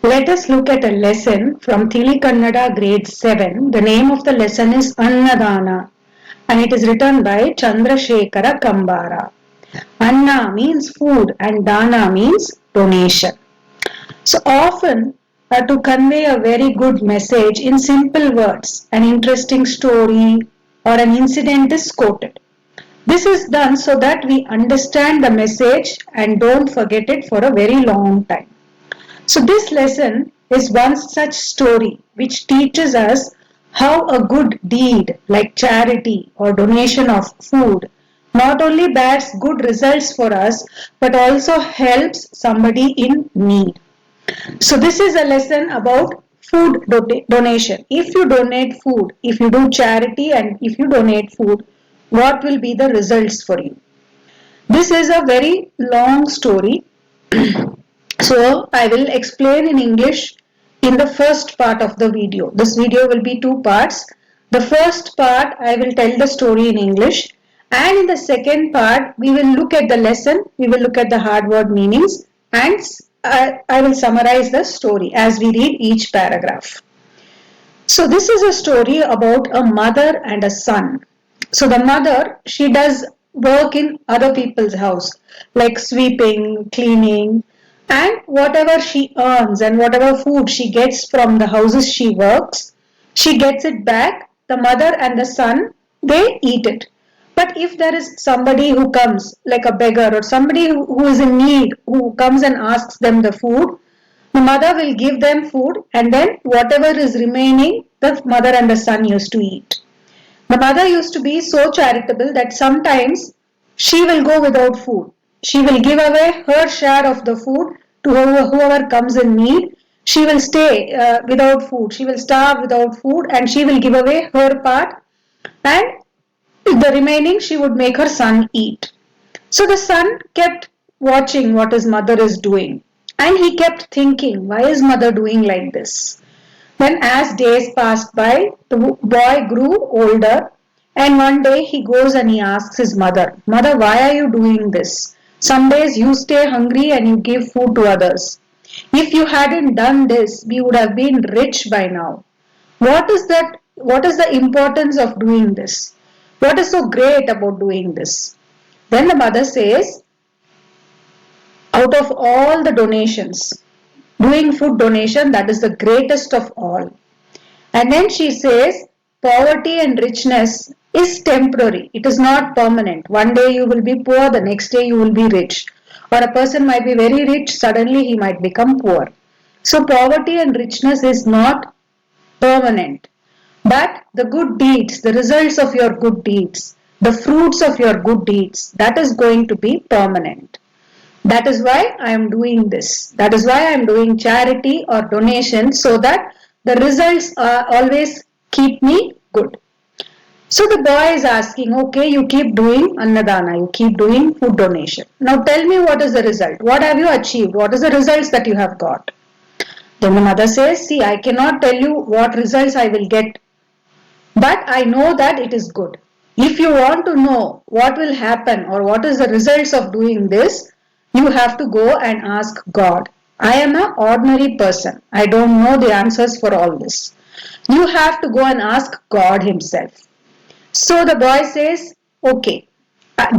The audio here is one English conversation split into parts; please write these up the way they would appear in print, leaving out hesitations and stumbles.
Let us look at a lesson from TILI Kannada grade 7. The name of the lesson is ANNADAANA and it is written by Chandrasekhara Kambara. Anna means food and Dana means donation. So often to convey a very good message in simple words, an interesting story or an incident is quoted. This is done so that we understand the message and don't forget it for a very long time. So this lesson is one such story which teaches us how a good deed like charity or donation of food not only bears good results for us but also helps somebody in need. So this is a lesson about food donation. If you donate food, if you do charity and if you donate food, what will be the results for you? This is a very long story. So I will explain in English in the first part of the video. This video will be two parts. The first part I will tell the story in English and in the second part we will look at the lesson, we will look at the hard word meanings and I will summarize the story as we read each paragraph. So this is a story about a mother and a son. So the mother, she does work in other people's house like sweeping, cleaning and whatever she earns and whatever food she gets from the houses she works, she gets it back. The mother and the son, they eat it. But if there is somebody who comes like a beggar or somebody who is in need, who comes and asks them the food, the mother will give them food and then whatever is remaining, the mother and the son used to eat. The mother used to be so charitable that sometimes she will go without food. She will give away her share of the food to whoever comes in need. She will stay without food. She will starve without food and she will give away her part and the remaining she would make her son eat. So the son kept watching what his mother is doing and he kept thinking, why is mother doing like this? Then as days passed by, the boy grew older and one day he goes and he asks his mother, Mother, why are you doing this? Some days you stay hungry and you give food to others. If you hadn't done this, we would have been rich by now. What is that? What is the importance of doing this? What is so great about doing this? Then the mother says, out of all the donations, doing food donation, that is the greatest of all. And then she says, poverty and richness is temporary. It is not permanent. One day you will be poor, the next day you will be rich. Or a person might be very rich, suddenly he might become poor. So poverty and richness is not permanent. But the good deeds, the results of your good deeds, the fruits of your good deeds, that is going to be permanent. That is why I am doing this. That is why I am doing charity or donation so that the results always keep me good. So the boy is asking, okay, you keep doing Annadana, you keep doing food donation. Now tell me what is the result? What have you achieved? What is the results that you have got? Then the mother says, see, I cannot tell you what results I will get, but I know that it is good. If you want to know what will happen or what is the results of doing this, you have to go and ask God. I am an ordinary person. I don't know the answers for all this. You have to go and ask God Himself. So the boy says, okay,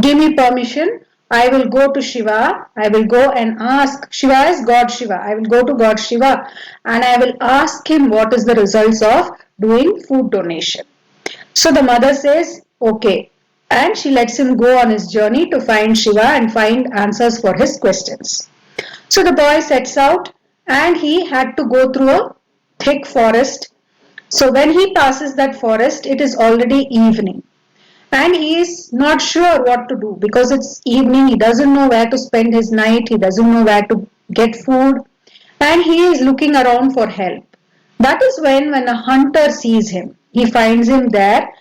give me permission. I will go to Shiva. I will go and ask. Shiva is God Shiva. I will go to God Shiva and I will ask him what is the results of doing food donation. So the mother says, okay. And she lets him go on his journey to find Shiva and find answers for his questions. So the boy sets out and he had to go through a thick forest. So when he passes that forest, it is already evening. And he is not sure what to do because it's evening. He doesn't know where to spend his night. He doesn't know where to get food. And he is looking around for help. That is when a hunter sees him. He finds him there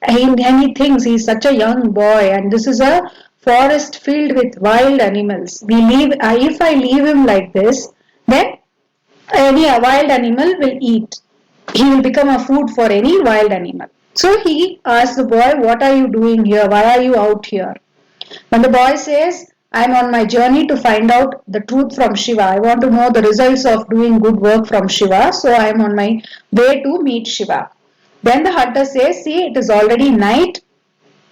and he thinks he's such a young boy and this is a forest filled with wild animals. If I leave him like this, then any wild animal will eat. He will become a food for any wild animal. So he asks the boy, what are you doing here? Why are you out here? And the boy says, I'm on my journey to find out the truth from Shiva. I want to know the results of doing good work from Shiva. So I'm on my way to meet Shiva. Then the hunter says, see, it is already night.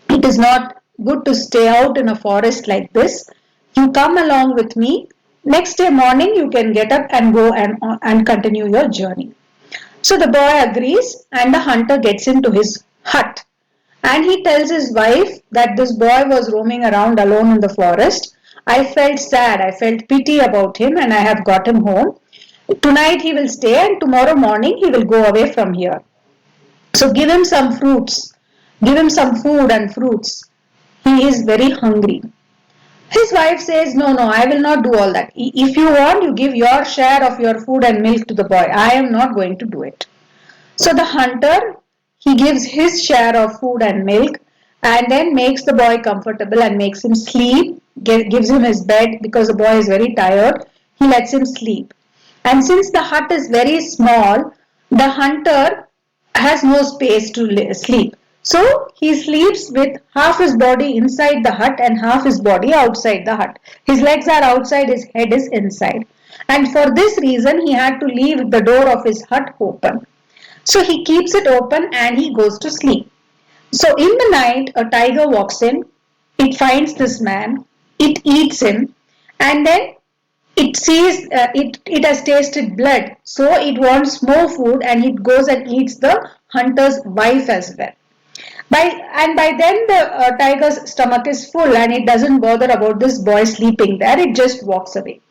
It is not good to stay out in a forest like this. You come along with me. Next day morning, you can get up and go and continue your journey. So the boy agrees and the hunter gets into his hut. And he tells his wife that this boy was roaming around alone in the forest. I felt sad, I felt pity about him, and I have got him home. Tonight he will stay, and tomorrow morning he will go away from here. So give him some fruits, give him some food and fruits. He is very hungry. His wife says, no, no, I will not do all that. If you want, you give your share of your food and milk to the boy. I am not going to do it. So the hunter, he gives his share of food and milk and then makes the boy comfortable and makes him sleep, gives him his bed because the boy is very tired. He lets him sleep. And since the hut is very small, the hunter has no space to sleep. So he sleeps with half his body inside the hut and half his body outside the hut. His legs are outside, his head is inside. And for this reason, he had to leave the door of his hut open. So he keeps it open and he goes to sleep. So in the night, a tiger walks in, it finds this man, it eats him, and then it sees it has tasted blood. So it wants more food and it goes and eats the hunter's wife as well. By then the tiger's stomach is full and it doesn't bother about this boy sleeping there, it just walks away.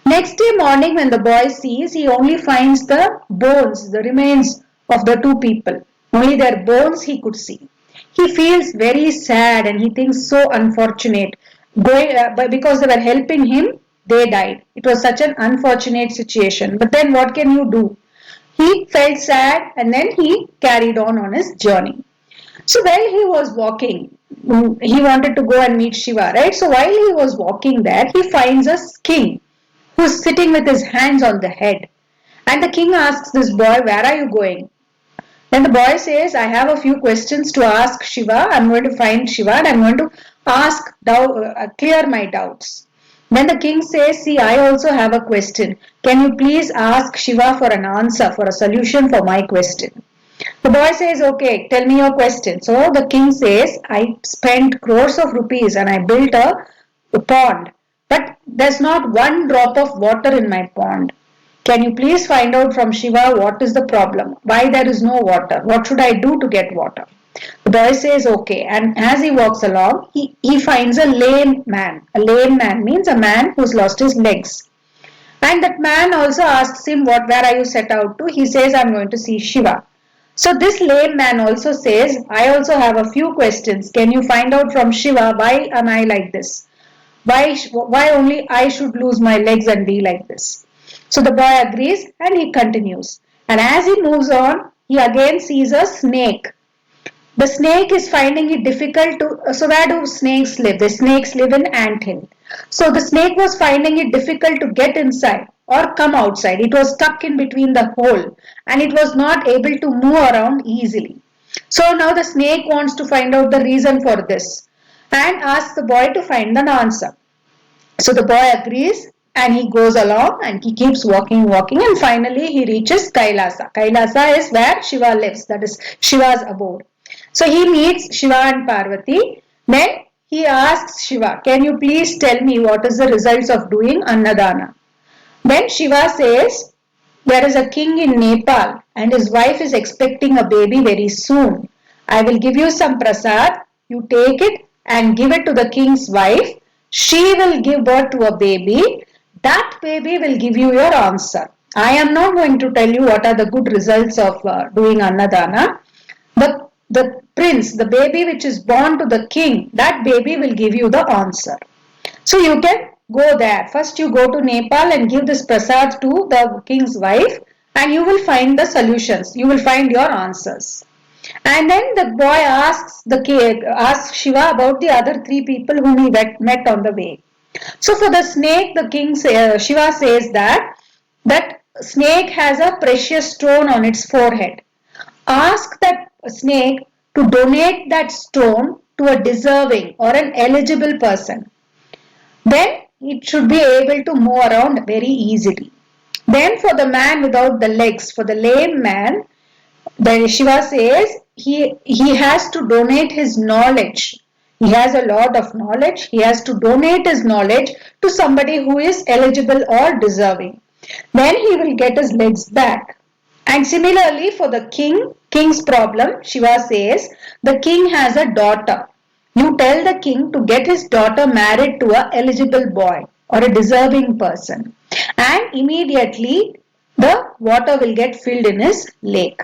Next day morning, when the boy sees, he only finds the bones, the remains of the two people. Only their bones he could see. He feels very sad and he thinks so unfortunate. Because they were helping him, they died. It was such an unfortunate situation. But then what can you do? He felt sad and then he carried on his journey. So while he was walking, he wanted to go and meet Shiva, right? So while he was walking there, he finds a king who's sitting with his hands on the head. And the king asks this boy, where are you going? Then the boy says, I have a few questions to ask Shiva. I'm going to find Shiva and I'm going to clear my doubts. Then the king says, see, I also have a question. Can you please ask Shiva for an answer, for a solution for my question? The boy says, okay, tell me your question. So the king says, I spent crores of rupees and I built a pond, but there's not one drop of water in my pond. Can you please find out from Shiva what is the problem? Why there is no water? What should I do to get water? The boy says, okay. And as he walks along, he finds a lame man. A lame man means a man who's lost his legs. And that man also asks him, where are you set out to? He says, I'm going to see Shiva. So this lame man also says, I also have a few questions. Can you find out from Shiva, why am I like this? Why only I should lose my legs and be like this? So the boy agrees and he continues. And as he moves on, he again sees a snake. The snake is finding it difficult to, so where do snakes live? The snakes live in anthill. So the snake was finding it difficult to get inside or come outside. It was stuck in between the hole and it was not able to move around easily. So now the snake wants to find out the reason for this and asks the boy to find an answer. So the boy agrees and he goes along and he keeps walking and finally he reaches Kailasa. Kailasa is where Shiva lives, that is Shiva's abode. So he meets Shiva and Parvati. Then he asks Shiva, can you please tell me what is the results of doing Annadaana? Then Shiva says, there is a king in Nepal and his wife is expecting a baby very soon. I will give you some prasad. You take it and give it to the king's wife. She will give birth to a baby. That baby will give you your answer. I am not going to tell you what are the good results of doing Annadaana. The prince, the baby which is born to the king, that baby will give you the answer. So you can go there. First you go to Nepal and give this prasad to the king's wife and you will find the solutions. You will find your answers. And then the boy asks Shiva about the other three people whom he met on the way. So for the snake, the king Shiva says that snake has a precious stone on its forehead. Ask that snake to donate that stone to a deserving or an eligible person. then it should be able to move around very easily. Then for the man without the legs, for the lame man, the Shiva says he has to donate his knowledge. He has a lot of knowledge. He has to donate his knowledge to somebody who is eligible or deserving. Then he will get his legs back. And similarly for the king's problem, Shiva says the king has a daughter. You tell the king to get his daughter married to a eligible boy or a deserving person, and immediately the water will get filled in his lake.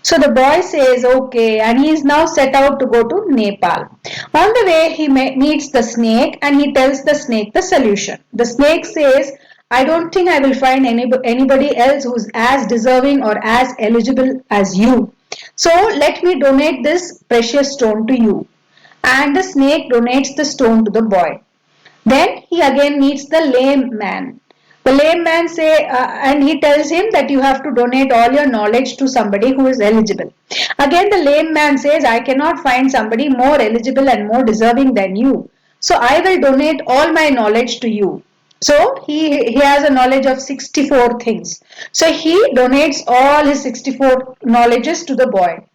So the boy says okay, and he is now set out to go to Nepal. On the way he meets the snake and he tells the snake the solution. The snake says, I don't think I will find anybody else who is as deserving or as eligible as you. So let me donate this precious stone to you. And the snake donates the stone to the boy. Then he again meets the lame man. The lame man and he tells him that you have to donate all your knowledge to somebody who is eligible. Again the lame man says, I cannot find somebody more eligible and more deserving than you. So I will donate all my knowledge to you. So he has a knowledge of 64 things. So he donates all his 64 knowledges to the boy.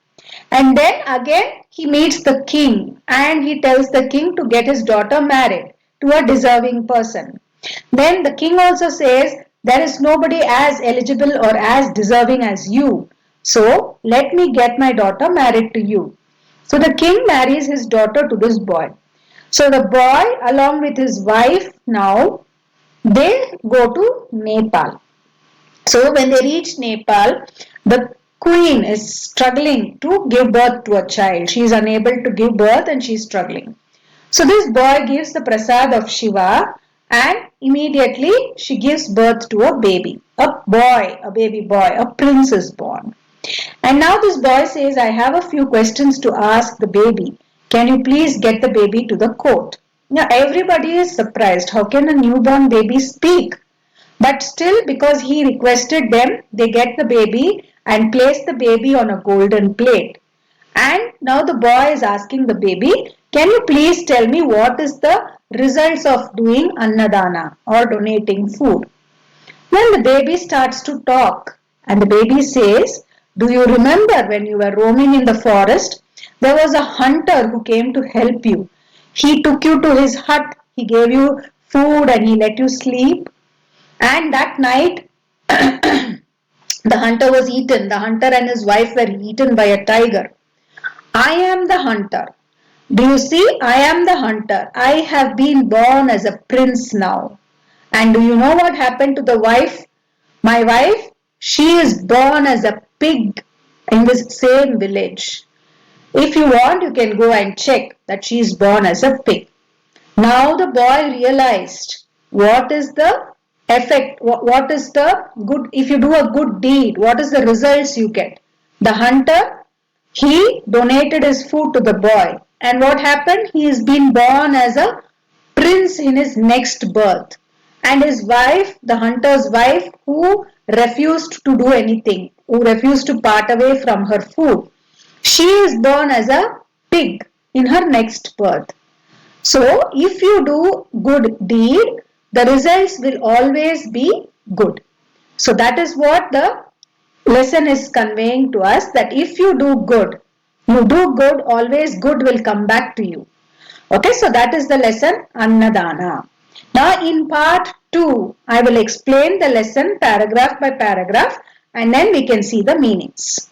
And then again he meets the king and he tells the king to get his daughter married to a deserving person. Then the king also says, there is nobody as eligible or as deserving as you. So let me get my daughter married to you. So the king marries his daughter to this boy. So the boy along with his wife now, they go to Nepal. So when they reach Nepal, the queen is struggling to give birth to a child. She is unable to give birth and she is struggling. So this boy gives the prasad of Shiva and immediately she gives birth to a baby. A boy, a baby boy, a prince is born. And now this boy says, I have a few questions to ask the baby. Can you please get the baby to the court? Now everybody is surprised. How can a newborn baby speak? But still, because he requested them, they get the baby and place the baby on a golden plate. And now the boy is asking the baby, can you please tell me what is the results of doing ANNADAANA or donating food? Then the baby starts to talk and the baby says, do you remember when you were roaming in the forest? There was a hunter who came to help you. He took you to his hut, he gave you food and he let you sleep. And that night, the hunter was eaten. The hunter and his wife were eaten by a tiger. I am the hunter. Do you see? I am the hunter. I have been born as a prince now. And do you know what happened to the wife? My wife, she is born as a pig in this same village. If you want, you can go and check that she is born as a pig. Now the boy realized what is the effect, what is the good, if you do a good deed, what is the results you get. The hunter, he donated his food to the boy, and what happened, he is been born as a prince in his next birth. And his wife, the hunter's wife, who refused to do anything, who refused to part away from her food, she is born as a pig in her next birth. So if you do good deed, the results will always be good. So that is what the lesson is conveying to us, that if you do good, always good will come back to you. Okay, so that is the lesson ANNADAANA. Now in part 2, I will explain the lesson paragraph by paragraph and then we can see the meanings.